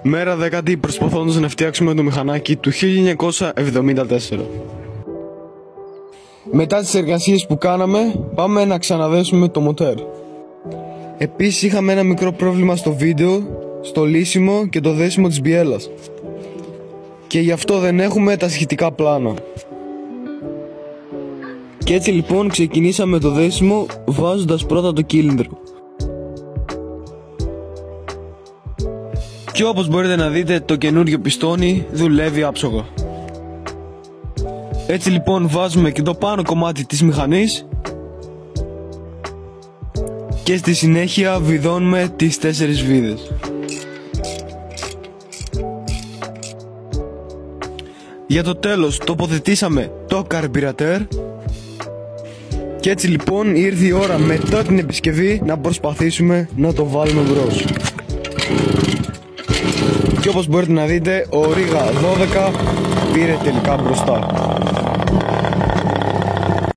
Μέρα 10η προσπαθώντας να φτιάξουμε το μηχανάκι του 1974. Μετά τις εργασίες που κάναμε, πάμε να ξαναδέσουμε το μοτέρ. Επίσης είχαμε ένα μικρό πρόβλημα στο βίντεο, στο λύσιμο και το δέσιμο της μπιέλας. Και γι' αυτό δεν έχουμε τα σχετικά πλάνα. Και έτσι λοιπόν ξεκινήσαμε το δέσιμο βάζοντας πρώτα το κύλινδρο. Και όπως μπορείτε να δείτε, το καινούριο πιστόνι δουλεύει άψογα. Έτσι λοιπόν βάζουμε και το πάνω κομμάτι της μηχανής και στη συνέχεια βιδώνουμε τις 4 βίδες. Για το τέλος τοποθετήσαμε το καρμπυρατέρ. Και έτσι λοιπόν ήρθε η ώρα μετά την επισκευή να προσπαθήσουμε να το βάλουμε μπρος. Και όπως μπορείτε να δείτε, ο Ρίγα 12 πήρε τελικά μπροστά.